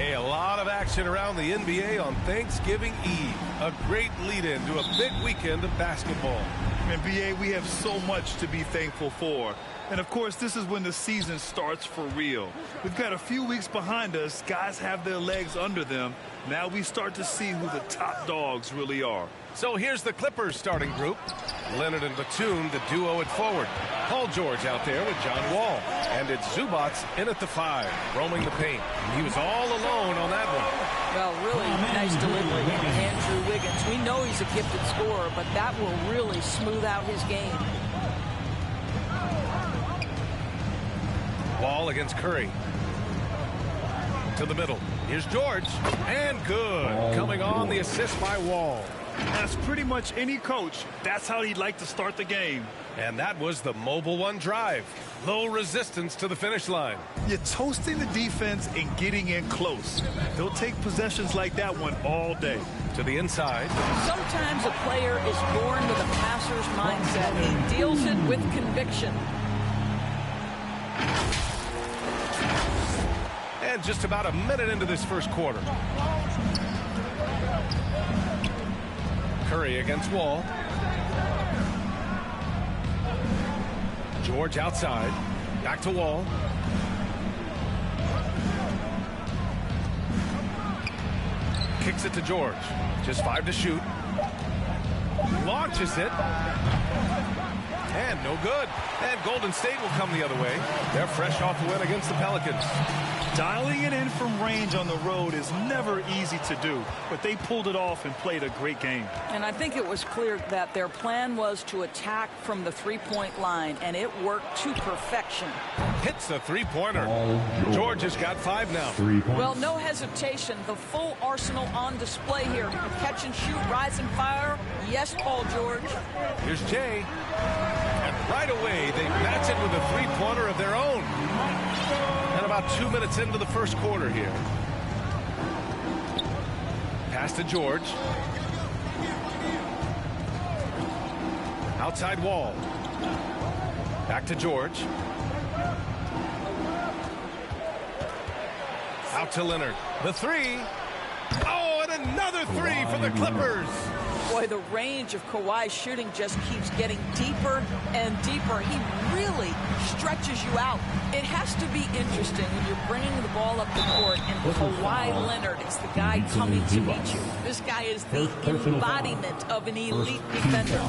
Hey, a lot of action around the NBA on Thanksgiving Eve. A great lead-in to a big weekend of basketball. NBA, we have so much to be thankful for. And, of course, this is when the season starts for real. We've got a few weeks behind us. Guys have their legs under them. Now we start to see who the top dogs really are. So here's the Clippers starting group. Leonard and Batum, the duo at forward. Paul George out there with John Wall. And it's Zubac in at the 5, roaming the paint. He was all alone on that one. Well, really nice delivery from Andrew Wiggins. We know he's a gifted scorer, but that will really smooth out his game. Wall against Curry. To the middle. Here's George. And good. Coming on the assist by Wall. That's pretty much any coach. That's how he'd like to start the game. And that was the mobile one drive. Low resistance to the finish line. You're toasting the defense and getting in close. They'll take possessions like that one all day. To the inside. Sometimes a player is born with a passer's mindset. He deals it with conviction. And just about a minute into this first quarter. Curry against Wall. George outside. Back to Wall. Kicks it to George. Just 5 to shoot. Launches it. And no good. And Golden State will come the other way. They're fresh off the win against the Pelicans. Dialing it in from range on the road is never easy to do, but they pulled it off and played a great game. And I think it was clear that their plan was to attack from the three-point line, and it worked to perfection. Hits the three-pointer. George has got 5 now. Well, no hesitation. The full arsenal on display here. Catch and shoot, rise and fire. Yes, Paul George. Here's Jay. And right away, they match it with a three-pointer of their own. And about 2 minutes into the first quarter here. Pass to George. Outside Wall. Back to George. Out to Leonard. The 3. Oh, and another 3 for the Clippers. Boy, the range of Kawhi's shooting just keeps getting deeper and deeper. He really stretches you out. It has to be interesting when you're bringing the ball up the court and Kawhi Leonard is the guy coming to meet you. This guy is the embodiment of an elite defender.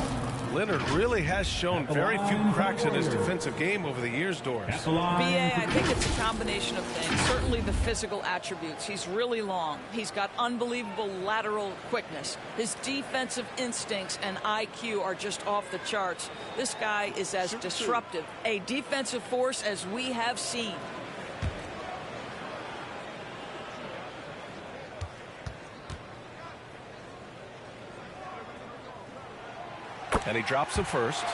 Leonard really has shown very few cracks in his defensive game over the years, Doris. B.A., I think it's a combination of things. Certainly the physical attributes. He's really long. He's got unbelievable lateral quickness. His defensive instincts and IQ are just off the charts. This guy is as disruptive, a defensive force as we have seen. And he drops the first.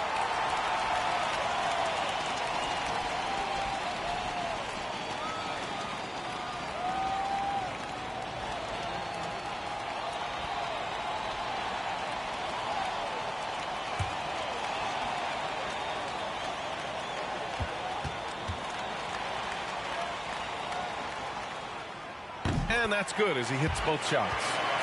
And that's good as he hits both shots.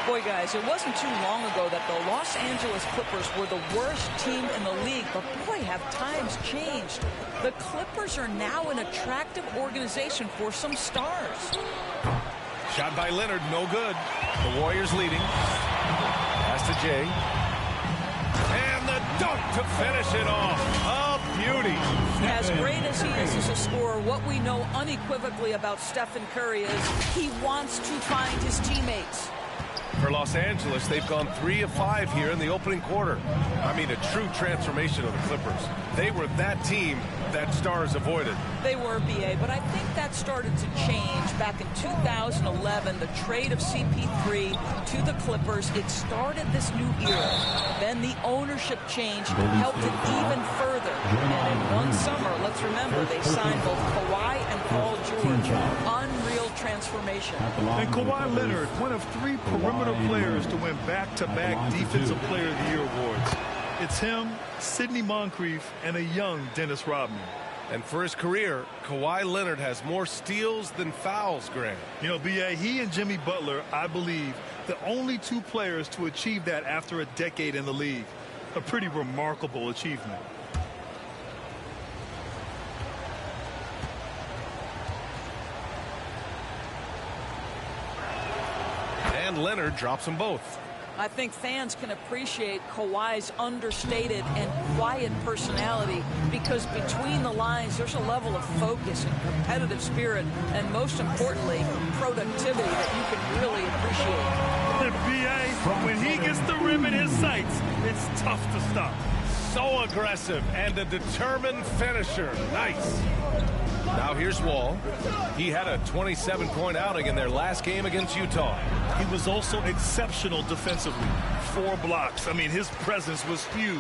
Boy, guys, it wasn't too long ago that the Los Angeles Clippers were the worst team in the league, but boy, have times changed. The Clippers are now an attractive organization for some stars. Shot by Leonard, no good. The Warriors leading. Pass to Jay. And the dunk to finish it off. A beauty. As great as he is as a scorer, what we know unequivocally about Stephen Curry is he wants to find his teammates. For Los Angeles, they've gone 3 of 5 here in the opening quarter. I mean, a true transformation of the Clippers. They were that team that stars avoided. They were, B.A., but I think that started to change back in 2011, the trade of CP3 to the Clippers. It started this new era. Then the ownership change helped it even further. And in one summer, let's remember, they signed both Kawhi and Paul George. Unreal transformation. And Kawhi Leonard, one of 3 perimeter players to win back-to-back Defensive Player of the Year awards. It's him, Sidney Moncrief, and a young Dennis Rodman. And for his career, Kawhi Leonard has more steals than fouls, Grant. You know, B.A., he and Jimmy Butler, I believe, the only two players to achieve that after a decade in the league. A pretty remarkable achievement. And Leonard drops them both. I think fans can appreciate Kawhi's understated and quiet personality because between the lines there's a level of focus and competitive spirit and most importantly productivity that you can really appreciate. And B.A., when he gets the rim in his sights, it's tough to stop. So aggressive and a determined finisher. Nice. Now here's Wall. He had a 27-point outing in their last game against Utah. He was also exceptional defensively. 4 blocks. I mean, his presence was huge.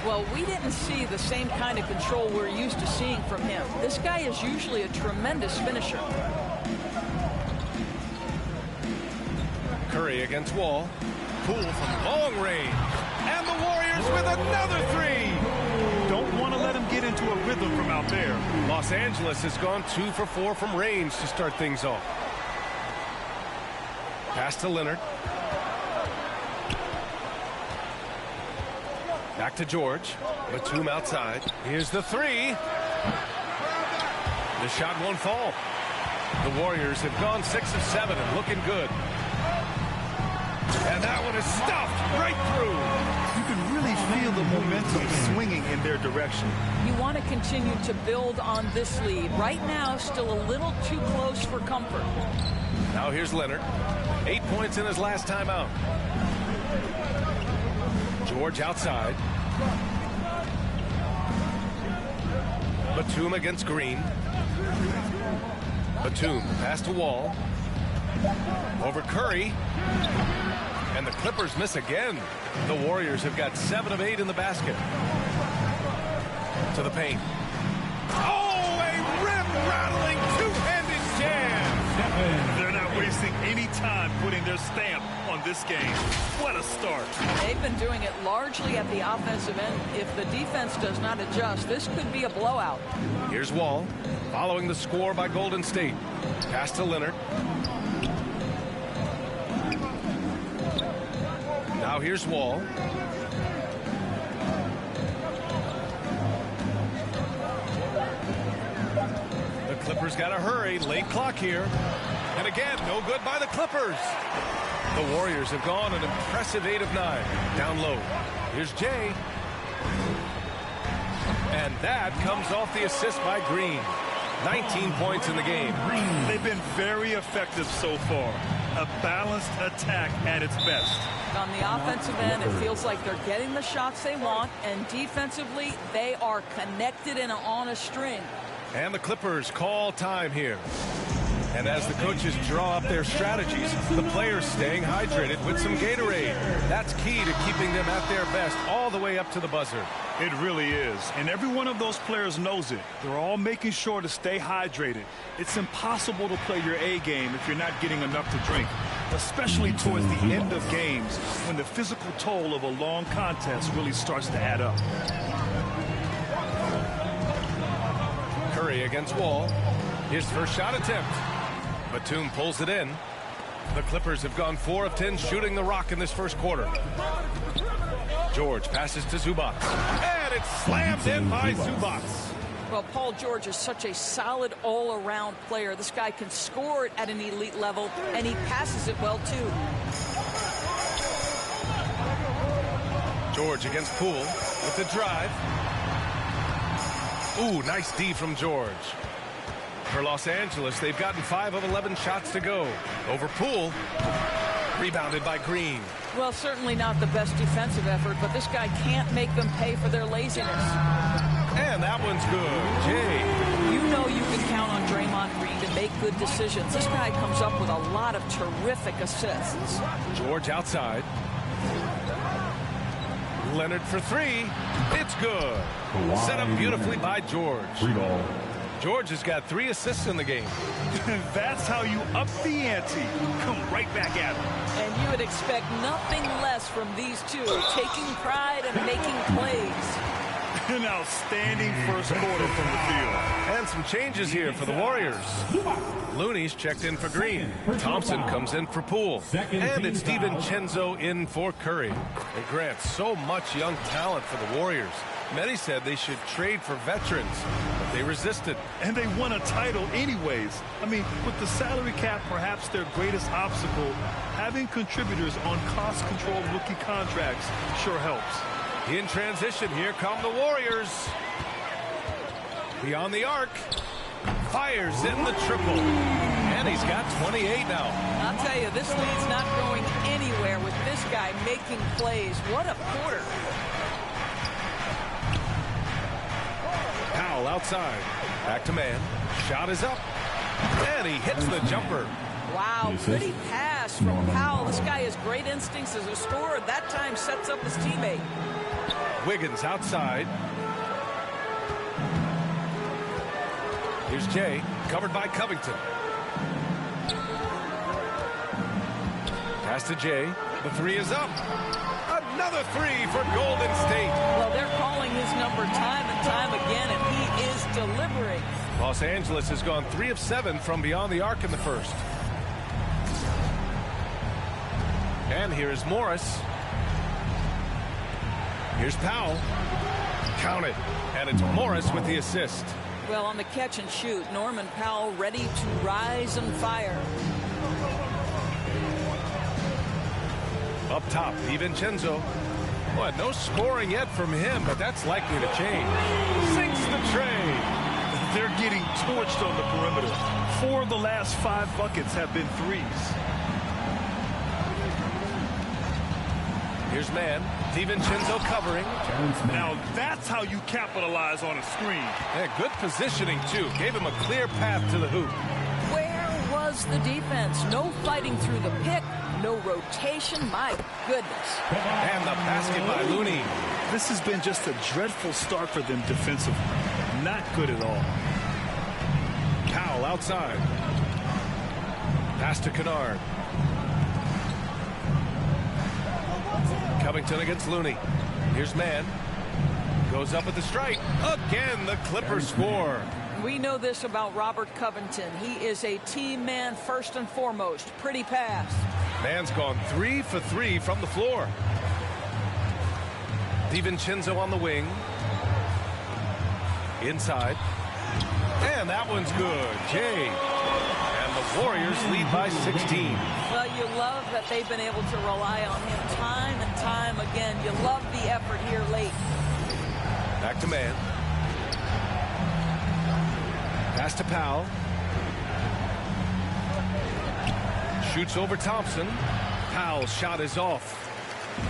Well, we didn't see the same kind of control we're used to seeing from him. This guy is usually a tremendous finisher. Curry against Wall. Poole from long range. And the Warriors with another 3. Don't want to let him get into a rhythm from out there. Los Angeles has gone 2 for 4 from range to start things off. Pass to Leonard. Back to George. Batum outside. Here's the 3. The shot won't fall. The Warriors have gone 6 of 7 and looking good. And that one is stuffed right through. You can really feel the momentum swinging in their direction. You want to continue to build on this lead. Right now, still a little too close for comfort. Now here's Leonard. 8 points in his last time out. George outside. Batum against Green. Batum pass to Wall. Over Curry. And the Clippers miss again. The Warriors have got 7 of 8 in the basket. To the paint. Oh, a rim-rattling two-handed jam. They're not wasting any time putting their stamp on this game. What a start. They've been doing it largely at the offensive end. If the defense does not adjust, this could be a blowout. Here's Wall, following the score by Golden State. Pass to Leonard. Now here's Wall. The Clippers got to hurry. Late clock here. And again, no good by the Clippers. The Warriors have gone an impressive 8 of 9. Down low. Here's Jay. And that comes off the assist by Green. 19 points in the game. They've been very effective so far. A balanced attack at its best. On the offensive end, it feels like they're getting the shots they want, and defensively, they are connected and on a string. And the Clippers call time here. And as the coaches draw up their strategies, the players staying hydrated with some Gatorade. That's key to keeping them at their best all the way up to the buzzer. It really is. And every one of those players knows it. They're all making sure to stay hydrated. It's impossible to play your A game if you're not getting enough to drink, especially towards the end of games when the physical toll of a long contest really starts to add up. Curry against Wall. His first shot attempt. Batum pulls it in. The Clippers have gone 4 of 10 shooting the rock in this first quarter. George passes to Zubac. And it's slammed in by Zubac. Well, Paul George is such a solid all-around player. This guy can score it at an elite level, and he passes it well, too. George against Poole with the drive. Ooh, nice D from George. For Los Angeles, they've gotten 5 of 11 shots to go. Over Poole. Rebounded by Green. Well, certainly not the best defensive effort, but this guy can't make them pay for their laziness. And that one's good. Jay. You know you can count on Draymond Green to make good decisions. This guy comes up with a lot of terrific assists. George outside. Leonard for 3. It's good. Set up beautifully by George. George has got 3 assists in the game. That's how you up the ante. Come right back at him. And you would expect nothing less from these two, taking pride and making plays. An outstanding first quarter from the field. And some changes here for the Warriors. Looney's checked in for Green. Thompson comes in for Poole. And it's DiVincenzo in for Curry. And Grant, so much young talent for the Warriors. Many said they should trade for veterans, but they resisted. And they won a title anyways. I mean, with the salary cap perhaps their greatest obstacle, having contributors on cost-controlled rookie contracts sure helps. In transition, here come the Warriors. Beyond the arc. Fires in the triple. And he's got 28 now. I'll tell you, this lead's not going anywhere with this guy making plays. What a quarter. Powell outside. Back to man. Shot is up. And he hits the jumper. Wow, pretty pass from Powell. This guy has great instincts as a scorer. That time sets up his teammate. Wiggins outside. Here's Jay, covered by Covington. Pass to Jay. The three is up. Another three for Golden State. Well, they're calling his number time and time again, and he is delivering. Los Angeles has gone 3 of 7 from beyond the arc in the first. And here is Morris. Here's Powell. Count it. And it's Morris with the assist. Well, on the catch and shoot, Norman Powell ready to rise and fire. Up top, DiVincenzo. Boy, no scoring yet from him, but that's likely to change. Sinks the tray. They're getting torched on the perimeter. 4 of the last 5 buckets have been threes. Here's man. DiVincenzo covering. Now that's how you capitalize on a screen. Yeah, good positioning, too. Gave him a clear path to the hoop. Where was the defense? No fighting through the pick. No rotation. My goodness. And the basket by Looney. This has been just a dreadful start for them defensively. Not good at all. Powell outside. Pass to Kennard. Covington against Looney. Here's man. Goes up at the strike. Again, the Clippers score. We know this about Robert Covington. He is a team man first and foremost. Pretty pass. Man's gone 3 for 3 from the floor. DiVincenzo on the wing. Inside. And that one's good. Jay. And the Warriors lead by 16. Well, you love that they've been able to rely on him time and time again. You love the effort here late. Back to man. Pass to Powell. Shoots over Thompson. Powell's shot is off.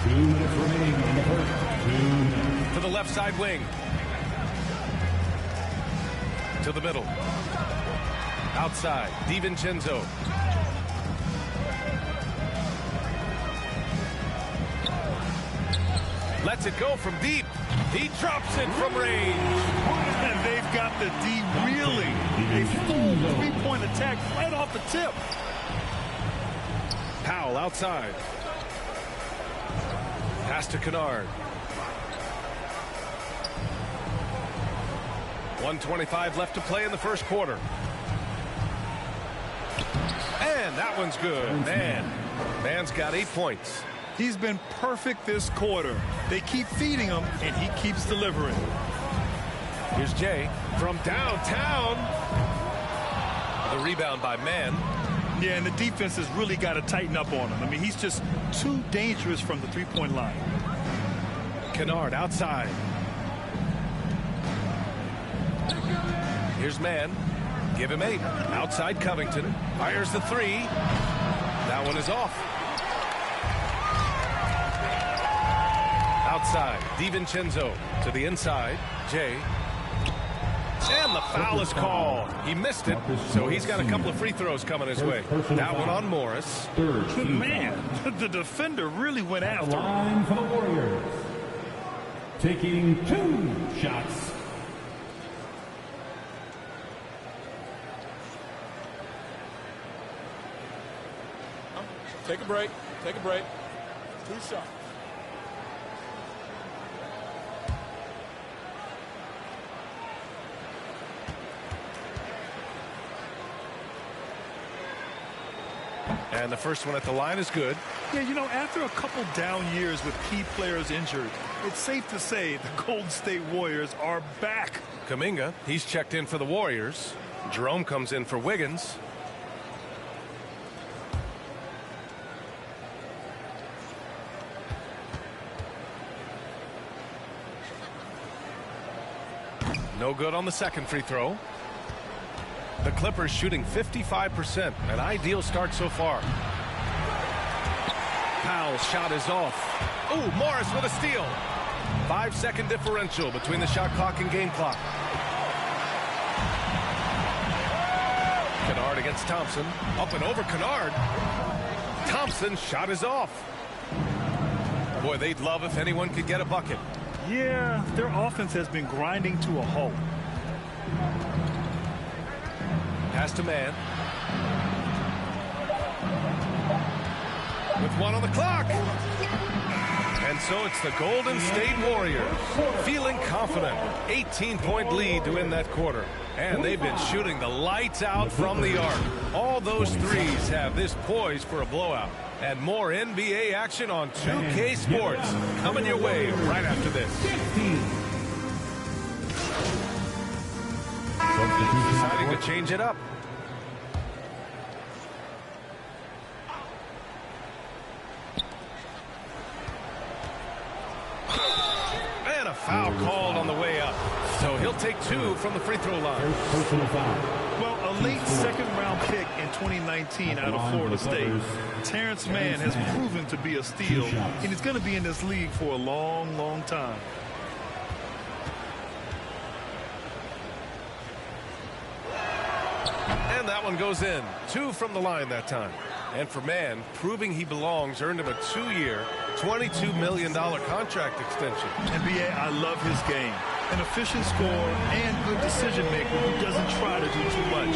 2 minutes remaining in the first. 2 minutes. To the left side wing. To the middle. Outside. DiVincenzo. Lets it go from deep. He drops it from range. And they've got the D reeling. A full 3-point attack right off the tip. Powell outside. Pass to Kennard. 1:25 left to play in the first quarter. And that one's good. Man's got 8 points. He's been perfect this quarter. They keep feeding him, and he keeps delivering. Here's Jay from downtown. The rebound by Man. Yeah, and the defense has really got to tighten up on him. I mean, he's just too dangerous from the 3-point line. Kennard outside. Here's Man. Give him 8. Outside Covington. Fires the 3. That one is off. Outside. DiVincenzo to the inside. Jay. And the foul is called. He missed it, so he's got a couple of free throws coming his way. That one on Morris. Man, the defender really went after him. Line for the Warriors. Taking 2 shots. Take a break. Take a break. 2 shots. And the first one at the line is good. Yeah, you know, after a couple down years with key players injured, it's safe to say the Golden State Warriors are back. Kuminga, he's checked in for the Warriors. Jerome comes in for Wiggins. No good on the second free throw. The Clippers shooting 55%, an ideal start so far. Powell's shot is off. Ooh, Morris with a steal. 5-second differential between the shot clock and game clock. Kennard against Thompson. Up and over Kennard. Thompson's shot is off. Boy, they'd love if anyone could get a bucket. Yeah, their offense has been grinding to a halt. Pass to man. With one on the clock. And so it's the Golden State Warriors feeling confident. 18-point lead to win that quarter. And they've been shooting the lights out from the arc. All those threes have this poised for a blowout. And more NBA action on 2K Sports coming your way right after this. Deciding to change it up. And a foul called on the way up. So he'll take 2 from the free throw line. Well, a late second-round pick in 2019 out of Florida State. Terrence Mann has proven to be a steal, and he's going to be in this league for a long, long time. And that one goes in. 2 from the line that time. And for Mann, proving he belongs earned him a 2-year, $22 million contract extension. NBA, I love his game. An efficient scorer and good decision maker who doesn't try to do too much.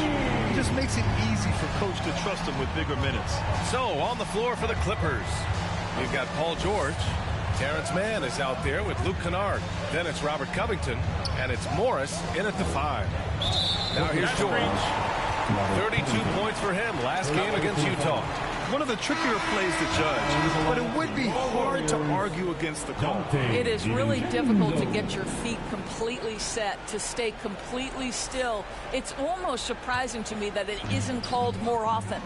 He just makes it easy for coach to trust him with bigger minutes. So on the floor for the Clippers, we've got Paul George. Terrence Mann is out there with Luke Kennard. Then it's Robert Covington, and it's Morris in at the 5. Now here's George. 32 points for him last game against Utah. One of the trickier plays to judge, but it would be hard to argue against the call. It is really difficult to get your feet completely set, to stay completely still. It's almost surprising to me that it isn't called more often.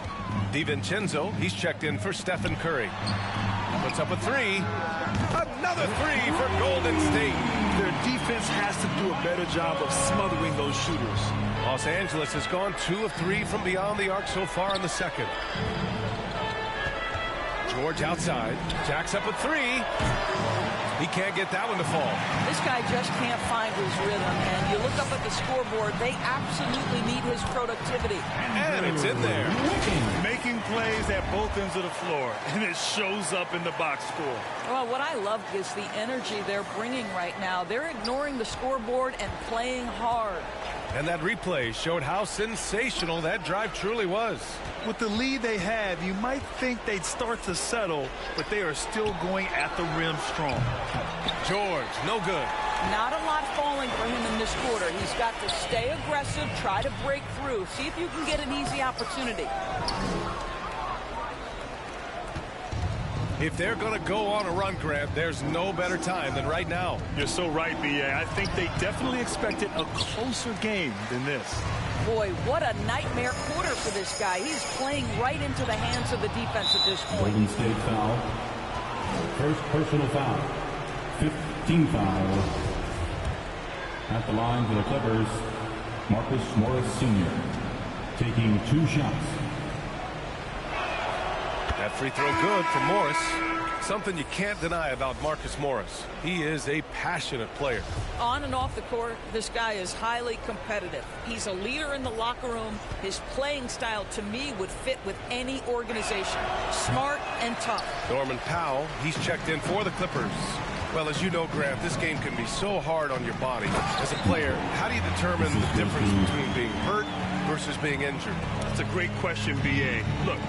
DiVincenzo, he's checked in for Stephen Curry. Puts up a 3. Another 3 for Golden State. Their defense has to do a better job of smothering those shooters. Los Angeles has gone 2 of 3 from beyond the arc so far in the second. George outside, jacks up a 3. He can't get that one to fall. This guy just can't find his rhythm, and you look up at the scoreboard, they absolutely need his productivity. And it's in there. Making plays at both ends of the floor, and it shows up in the box score. Well, what I love is the energy they're bringing right now. They're ignoring the scoreboard and playing hard. And that replay showed how sensational that drive truly was. With the lead they have, you might think they'd start to settle, but they are still going at the rim strong. George, no good. Not a lot falling for him in this quarter. He's got to stay aggressive, try to break through, see if you can get an easy opportunity. If they're going to go on a run, Grant, there's no better time than right now. You're so right, B.A. I think they definitely expected a closer game than this. Boy, what a nightmare quarter for this guy. He's playing right into the hands of the defense at this point. Golden State foul. First personal foul. 15 foul. At the line for the Clippers, Marcus Morris Sr. taking 2 shots. That free throw good for Morris. Something you can't deny about Marcus Morris. He is a passionate player. On and off the court, this guy is highly competitive. He's a leader in the locker room. His playing style, to me, would fit with any organization. Smart and tough. Norman Powell, he's checked in for the Clippers. Well, as you know, Grant, this game can be so hard on your body. As a player, how do you determine the difference between being hurt versus being injured? That's a great question, B.A. Look,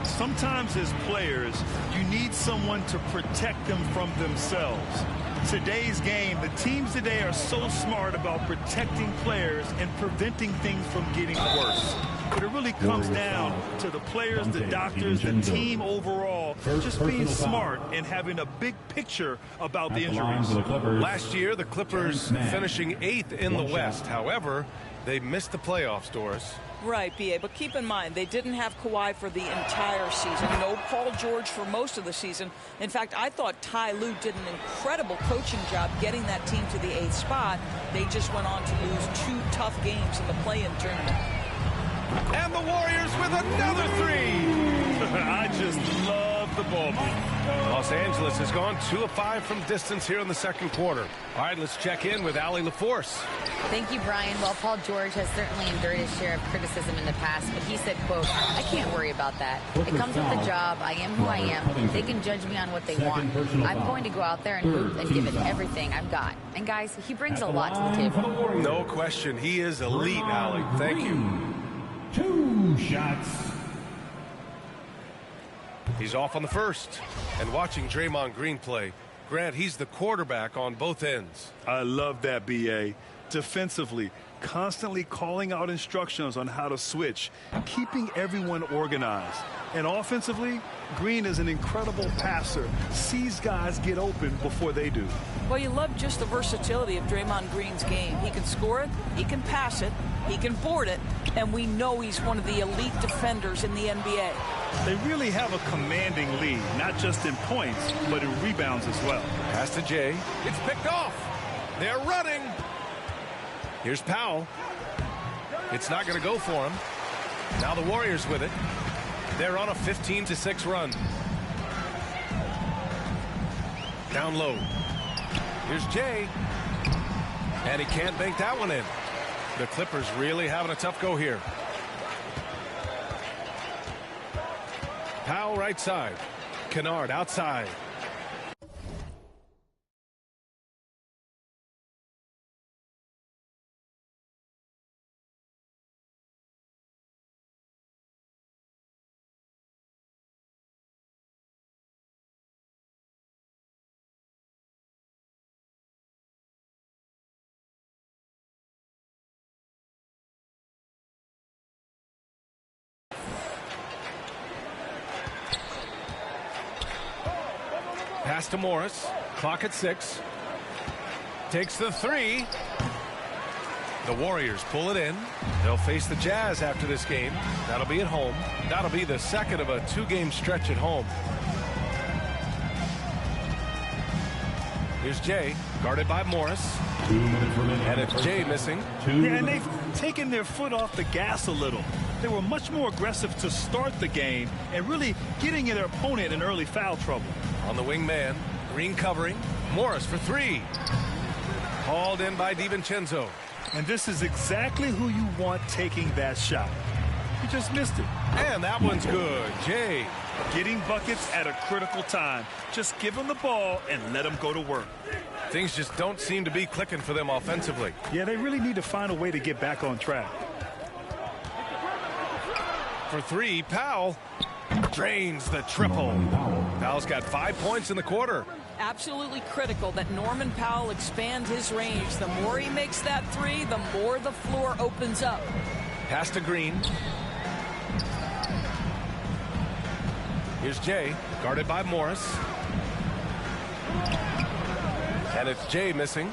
sometimes as players, you need someone to protect them from themselves. Today's game, the teams today are so smart about protecting players and preventing things from getting worse. But it really comes down to the players, the doctors, the team overall, just being smart and having a big picture about the injuries. Last year, the Clippers finishing 8th in the West. However, they missed the playoffs, Doris. Right, B.A., but keep in mind, they didn't have Kawhi for the entire season. No Paul George for most of the season. In fact, I thought Ty Lue did an incredible coaching job getting that team to the 8th spot. They just went on to lose 2 tough games in the play-in tournament. And the Warriors with another 3. I just love the ball. Los Angeles has gone 2 of 5 from distance here in the second quarter. All right, let's check in with Allie LaForce. Thank you, Brian. Well, Paul George has certainly endured his share of criticism in the past, but he said, quote, "I can't worry about that. It comes with the job. I am who I am. They can judge me on what they want. I'm going to go out there and hoop and give it everything I've got." And, guys, he brings a lot to the table. No question. He is elite, Allie. Thank you. 2 shots. He's off on the first. And watching Draymond Green play, Grant, he's the quarterback on both ends. I love that, B.A. Defensively, constantly calling out instructions on how to switch, keeping everyone organized. And offensively, Green is an incredible passer, sees guys get open before they do. Well, you love just the versatility of Draymond Green's game. He can score it, he can pass it, he can board it, and we know he's one of the elite defenders in the NBA. They really have a commanding lead, not just in points, but in rebounds as well. Pass to Jay. It's picked off. They're running. Here's Powell. It's not going to go for him. Now the Warriors with it. They're on a 15-6 run. Down low. Here's Jay. And he can't bank that one in. The Clippers really having a tough go here. Powell right side. Kennard outside. Pass to Morris. Clock at 6. Takes the 3. The Warriors pull it in. They'll face the Jazz after this game. That'll be at home. That'll be the second of a 2-game stretch at home. Here's Jay, guarded by Morris. 2 minutes remaining. And it's Jay missing. And they've taken their foot off the gas a little. They were much more aggressive to start the game and really getting their opponent in early foul trouble. On the wing man, Green covering. Morris for 3. Hauled in by DiVincenzo. And this is exactly who you want taking that shot. He just missed it. And that one's good. Jay. Getting buckets at a critical time. Just give him the ball and let him go to work. Things just don't seem to be clicking for them offensively. Yeah, they really need to find a way to get back on track. For 3, Powell drains the triple. Powell's got 5 points in the quarter. Absolutely critical that Norman Powell expand his range. The more he makes that 3, the more the floor opens up. Pass to Green. Here's Jay, guarded by Morris. And it's Jay missing.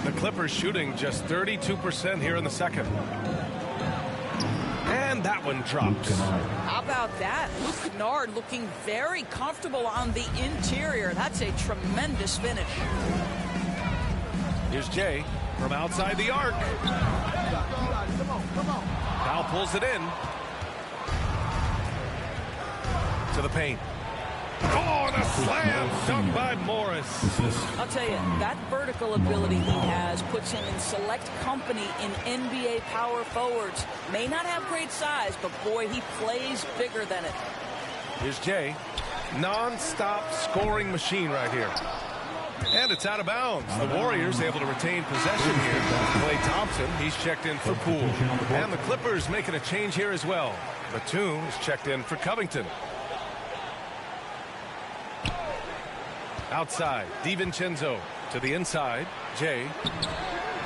The Clippers shooting just 32% here in the second. And that one drops. How about that? Luke Kennard looking very comfortable on the interior. That's a tremendous finish. Here's Jay from outside the arc. Powell pulls it in. To the paint. Oh, and a slam dunk by Morris. I'll tell you, that vertical ability he has puts him in select company in NBA power forwards. May not have great size, but boy, he plays bigger than it. Here's Jay. Non-stop scoring machine right here. And it's out of bounds. The Warriors able to retain possession here. Klay Thompson, he's checked in for Poole. And the Clippers making a change here as well. Batum is checked in for Covington. Outside, DiVincenzo. To the inside, Jay.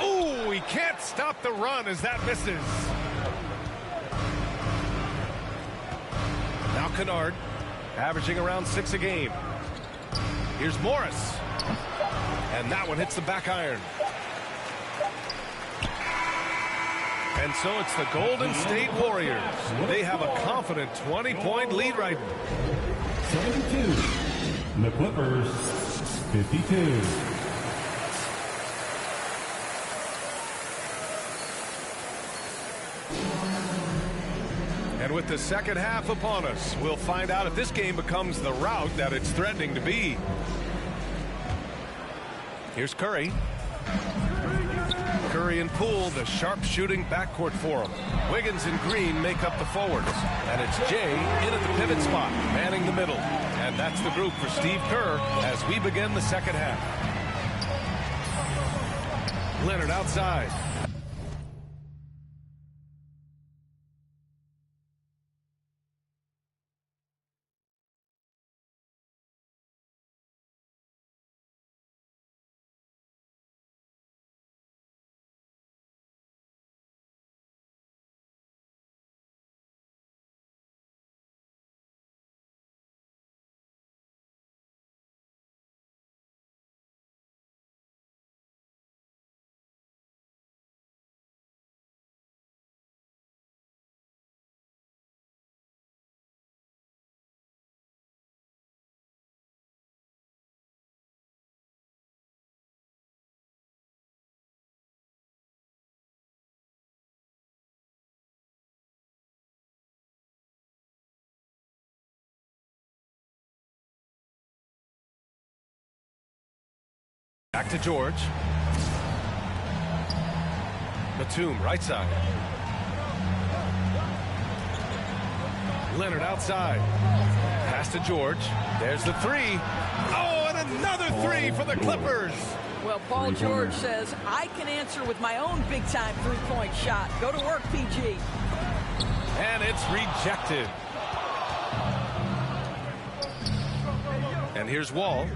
Ooh, he can't stop the run as that misses. Now Kennard, averaging around 6 a game. Here's Morris. And that one hits the back iron. And so it's the Golden State Warriors. They have a confident 20-point lead right now. 72. The Clippers, 52. And with the second half upon us, we'll find out if this game becomes the rout that it's threatening to be. Here's Curry. Curry and Poole, the sharp-shooting backcourt for him. Wiggins and Green make up the forwards. And it's Jay in at the pivot spot, manning the middle. And that's the group for Steve Kerr as we begin the second half. Leonard outside. Back to George. Batum, right side. Leonard outside. Pass to George. There's the three. Oh, and another three for the Clippers. Well, Paul George says, I can answer with my own big-time three-point shot. Go to work, PG. And it's rejected. And here's Wall.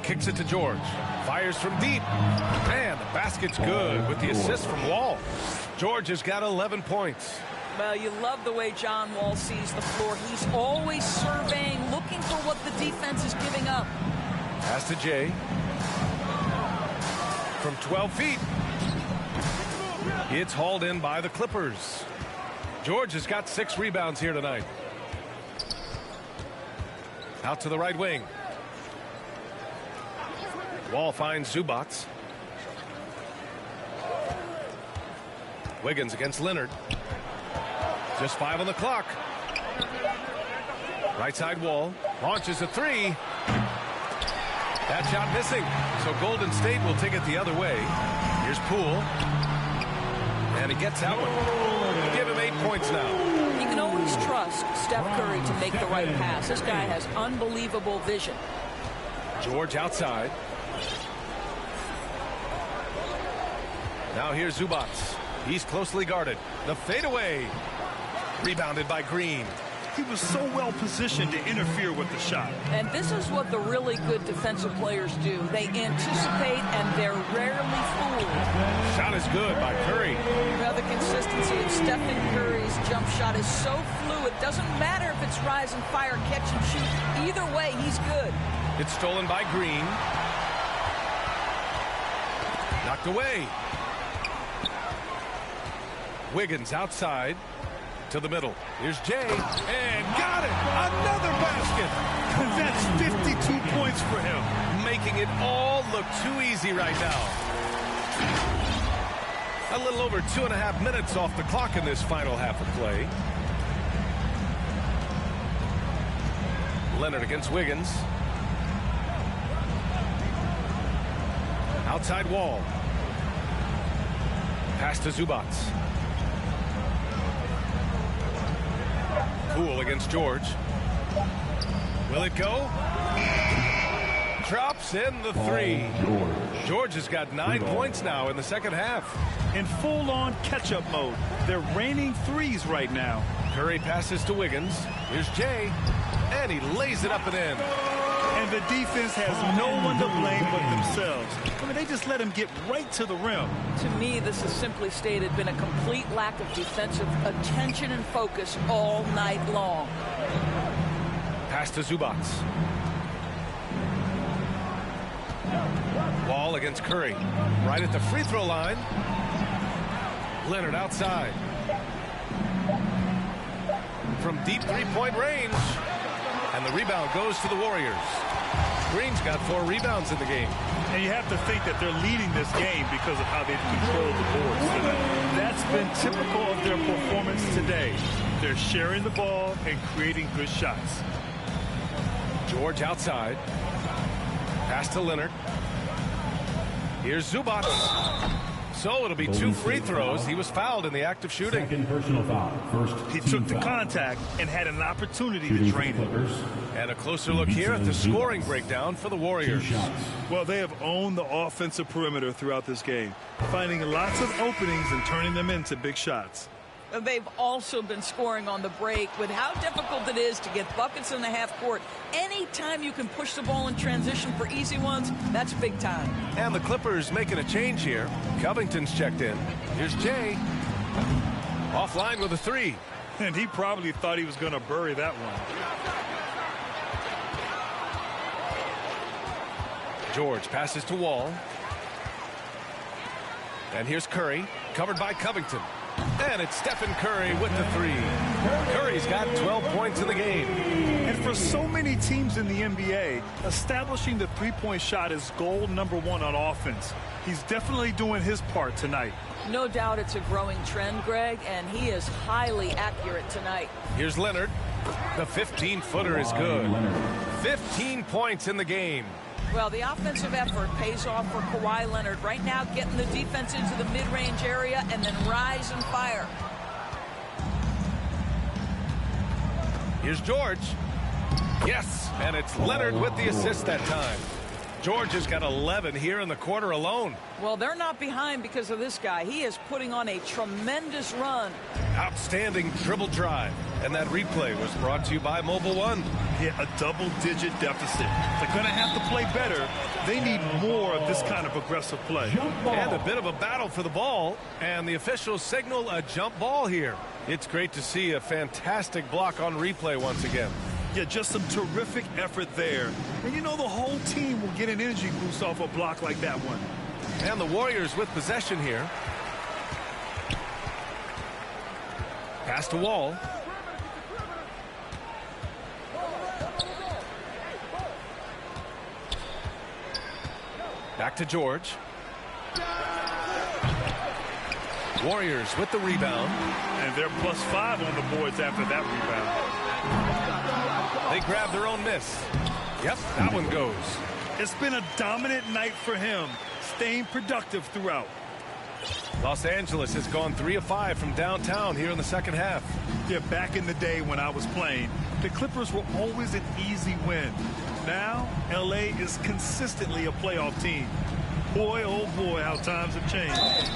Kicks it to George. Fires from deep. And the basket's good with the assist from Wall. George has got 11 points. Well, you love the way John Wall sees the floor. He's always surveying, looking for what the defense is giving up. Pass to Jay. From 12 feet. It's hauled in by the Clippers. George has got 6 rebounds here tonight. Out to the right wing. Wall finds Zubac. Wiggins against Leonard. Just 5 on the clock. Right side Wall. Launches a three. That shot missing. So Golden State will take it the other way. Here's Poole. And he gets that one. Give him 8 points now. You can always trust Steph Curry to make the right pass. This guy has unbelievable vision. George outside. Now here's Zubac. He's closely guarded. The fadeaway. Rebounded by Green. He was so well positioned to interfere with the shot. And this is what the really good defensive players do. They anticipate and they're rarely fooled. Shot is good by Curry. Now the consistency of Stephen Curry's jump shot is so fluid. Doesn't matter if it's rise and fire, catch and shoot. Either way, he's good. It's stolen by Green. Knocked away. Wiggins outside to the middle. Here's Jay, and got it! Another basket! That's 52 points for him. Making it all look too easy right now. A little over 2.5 minutes off the clock in this final half of play. Leonard against Wiggins. Outside Wall. Pass to Zubac. Poole against George. Will it go? Drops in the three. George has got 9 points now in the second half. In full-on catch-up mode. They're raining threes right now. Curry passes to Wiggins. Here's Jay, and he lays it up and in. And the defense has no one to blame but themselves. I mean, they just let him get right to the rim. To me, this has simply stated been a complete lack of defensive attention and focus all night long. Pass to Zubac. Wall against Curry. Right at the free throw line. Leonard outside. From deep three-point range. And the rebound goes to the Warriors. Green's got 4 rebounds in the game. And you have to think that they're leading this game because of how they've controlled the boards tonight. That's been typical of their performance today. They're sharing the ball and creating good shots. George outside. Pass to Leonard. Here's Zubac. So it'll be 2 free throws. He was fouled in the act of shooting. Second personal foul. First He team took the foul. contact and had an opportunity to Shooting for drain the it. Clippers. And a closer look here at the scoring breakdown for the 2 Warriors. shots. Well, they have owned the offensive perimeter throughout this game, finding lots of openings and turning them into big shots. They've also been scoring on the break. With how difficult it is to get buckets in the half court, anytime you can push the ball in transition for easy ones, that's big time. And the Clippers making a change here. Covington's checked in. Here's Jay. Offline with a 3. And he probably thought he was going to bury that one. George passes to Wall. And here's Curry, covered by Covington. And it's Stephen Curry with the 3. Curry's got 12 points in the game. And for so many teams in the NBA, establishing the three-point shot is goal number 1 on offense. He's definitely doing his part tonight. No doubt it's a growing trend, Greg, and he is highly accurate tonight. Here's Leonard. The 15-footer is good. 15 points in the game. Well, the offensive effort pays off for Kawhi Leonard right now, getting the defense into the mid-range area and then rise and fire. Here's George. Yes, and it's Leonard with the assist that time. George has got 11 here in the quarter alone. Well, they're not behind because of this guy. He is putting on a tremendous run. Outstanding dribble drive. And that replay was brought to you by Mobile One. Yeah, a double-digit deficit. They're going to have to play better. They need more of this kind of aggressive play. And a bit of a battle for the ball. And the officials signal a jump ball here. It's great to see a fantastic block on replay once again. Yeah, just some terrific effort there. And you know the whole team will get an energy boost off a block like that one. And the Warriors with possession here. Pass to Wall. Back to George. Warriors with the rebound. And they're +5 on the boards after that rebound. They grab their own miss. Yep, that one goes. It's been a dominant night for him, staying productive throughout. Los Angeles has gone 3 of 5 from downtown here in the second half. Yeah, back in the day when I was playing, the Clippers were always an easy win. Now, LA is consistently a playoff team. Boy, oh boy, how times have changed.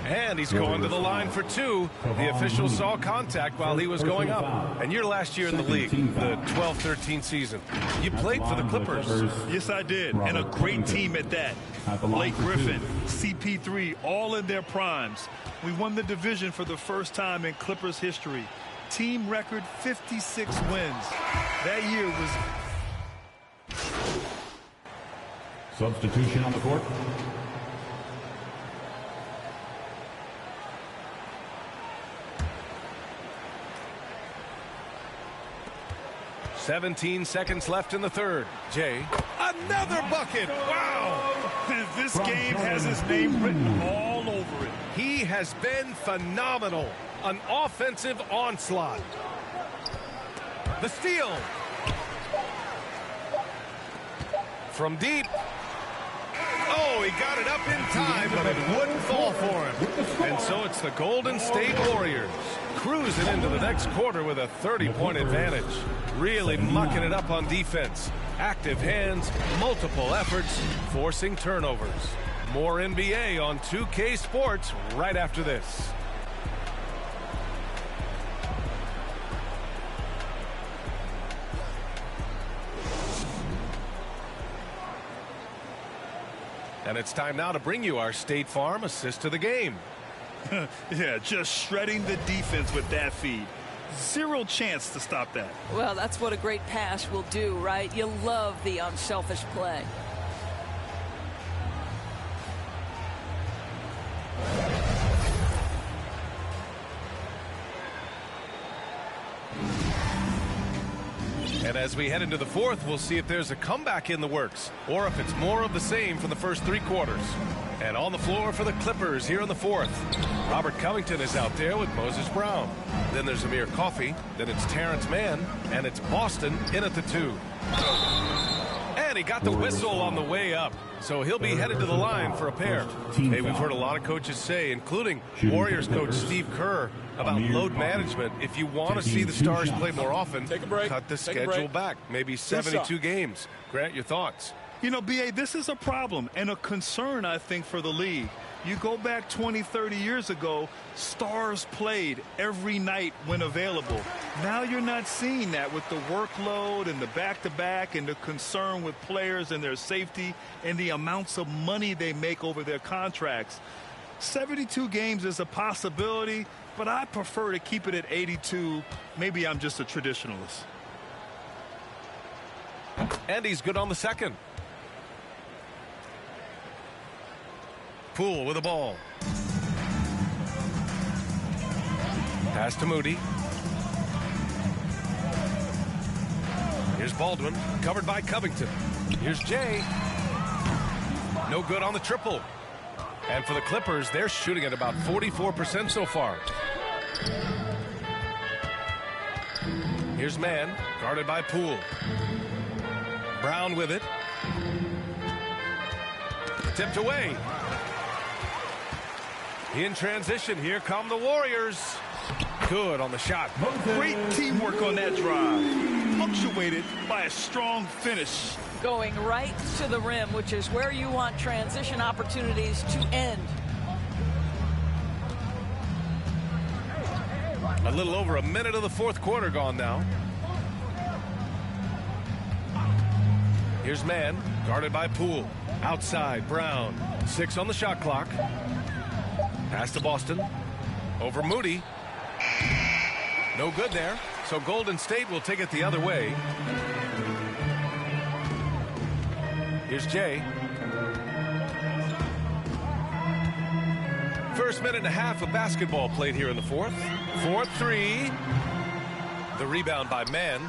And he's going to the line for 2. The official saw contact while he was going up. And your last year in the league, the 12-13 season, you played for the Clippers. Yes, I did. And a great team at that. Blake Griffin, CP3, all in their primes. We won the division for the first time in Clippers history. Team record 56 wins. That year was... Substitution on the court. "17 seconds left in the third. Jay, another bucket. Wow. This game has his name written all over it. He has been phenomenal. An offensive onslaught. The steal. From deep. Oh, he got it up in time, but it wouldn't fall for him. And so it's the Golden State Warriors cruising into the next quarter with a 30-point advantage. Really mucking it up on defense. Active hands, multiple efforts, forcing turnovers. More NBA on 2K Sports right after this. And it's time now to bring you our State Farm assist to the game. Yeah, just shredding the defense with that feed. Zero chance to stop that. Well, that's what a great pass will do, right? You love the unselfish play. And as we head into the fourth, we'll see if there's a comeback in the works or if it's more of the same for the first 3 quarters. And on the floor for the Clippers here in the fourth, Robert Covington is out there with Moses Brown. Then there's Amir Coffey. Then it's Terrence Mann. And it's Boston in at the 2. And he got the whistle on the way up. So he'll be headed to the line for a pair. Hey, we've heard a lot of coaches say, including Warriors coach Steve Kerr, about load management. If you want to see the Stars play more often, cut the schedule back. Maybe 72 games. Grant, your thoughts? You know, B.A., this is a problem and a concern, I think, for the league. You go back 20, 30 years ago, stars played every night when available. Now you're not seeing that with the workload and the back-to-back and the concern with players and their safety and the amounts of money they make over their contracts. 72 games is a possibility, but I prefer to keep it at 82. Maybe I'm just a traditionalist. And he's good on the second. Poole with the ball. Pass to Moody. Here's Baldwin, covered by Covington. Here's Jay. No good on the triple. And for the Clippers, they're shooting at about 44% so far. Here's Mann, guarded by Poole. Brown with it. Tipped away. In transition, here come the Warriors. Good on the shot. Great teamwork on that drive. Punctuated by a strong finish. Going right to the rim, which is where you want transition opportunities to end. A little over a minute of the fourth quarter gone now. Here's Mann, guarded by Poole. Outside, Brown. 6 on the shot clock. Pass to Boston. Over Moody. No good there. So Golden State will take it the other way. Here's Jay. First minute and a half of basketball played here in the fourth. 4-3. The rebound by Mann.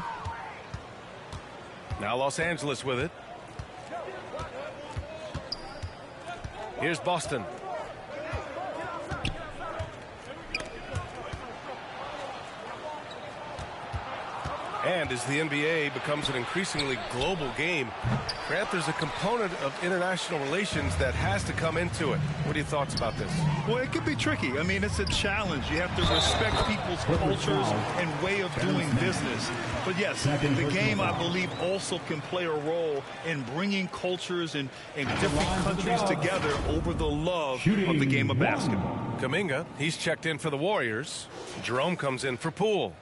Now Los Angeles with it. Here's Boston. And as the NBA becomes an increasingly global game, Grant, there's a component of international relations that has to come into it. What are your thoughts about this? Well, it could be tricky. I mean, it's a challenge. You have to respect people's cultures and way of doing business. But yes, the game, I believe, also can play a role in bringing cultures and different countries together over the love of the game of basketball. Kuminga, he's checked in for the Warriors. Jerome comes in for Poole.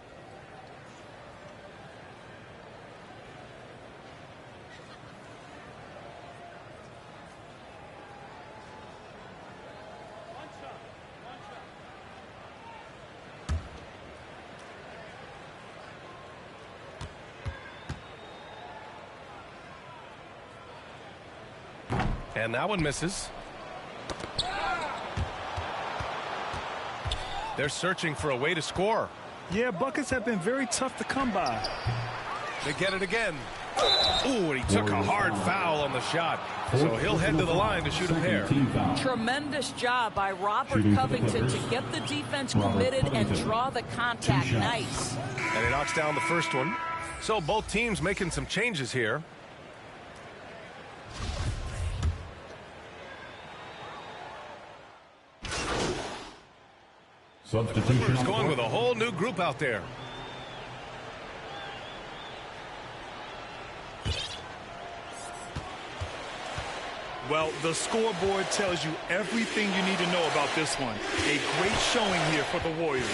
And that one misses. They're searching for a way to score. Yeah, buckets have been very tough to come by. They get it again. Ooh, and he took a hard foul on the shot. So he'll head to the line to shoot a pair. Tremendous job by Robert Covington to get the defense committed and draw the contact. Nice. And he knocks down the first one. So both teams making some changes here. Substitution. He's going with a whole new group out there. Well, the scoreboard tells you everything you need to know about this one. A great showing here for the Warriors.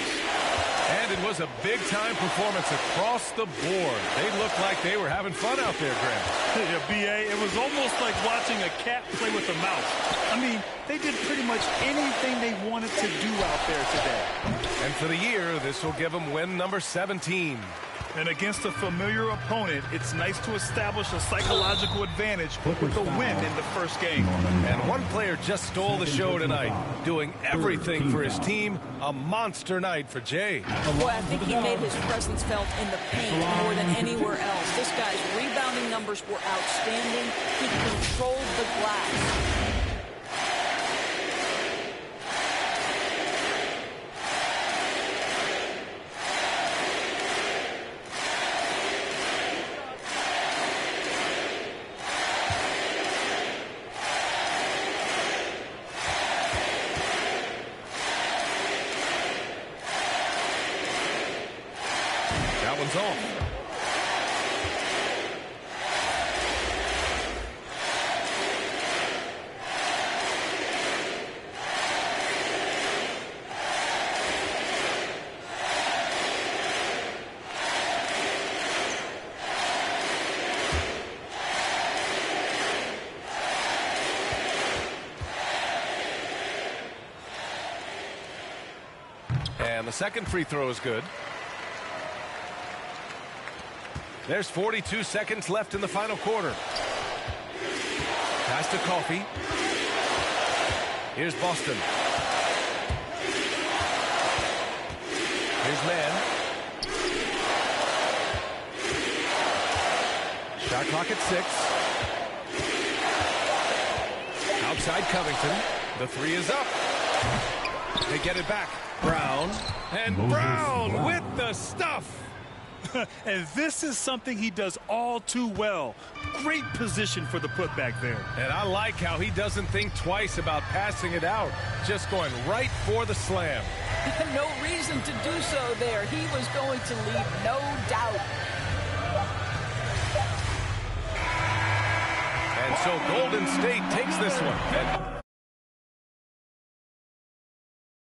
And it was a big-time performance across the board. They looked like they were having fun out there, Grant. Yeah, B.A., it was almost like watching a cat play with a mouse. I mean, they did pretty much anything they wanted to do out there today. And for the year, this will give them win number 17. And against a familiar opponent, it's nice to establish a psychological advantage with a win in the first game. And one player just stole the show tonight, doing everything for his team. A monster night for Jay. Boy, I think he made his presence felt in the paint more than anywhere else. This guy's rebounding numbers were outstanding. He controlled the glass. That one's off. And the second free throw is good. There's 42 seconds left in the final quarter. Pass to Coffey. Here's Boston. Here's Mann. Shot clock at 6. Outside Covington. The three is up. They get it back. Brown. And Brown with the stuff. And this is something he does all too well. Great position for the putback there. And I like how he doesn't think twice about passing it out. Just going right for the slam. No reason to do so there. He was going to leave no doubt. And so Golden State takes this one. And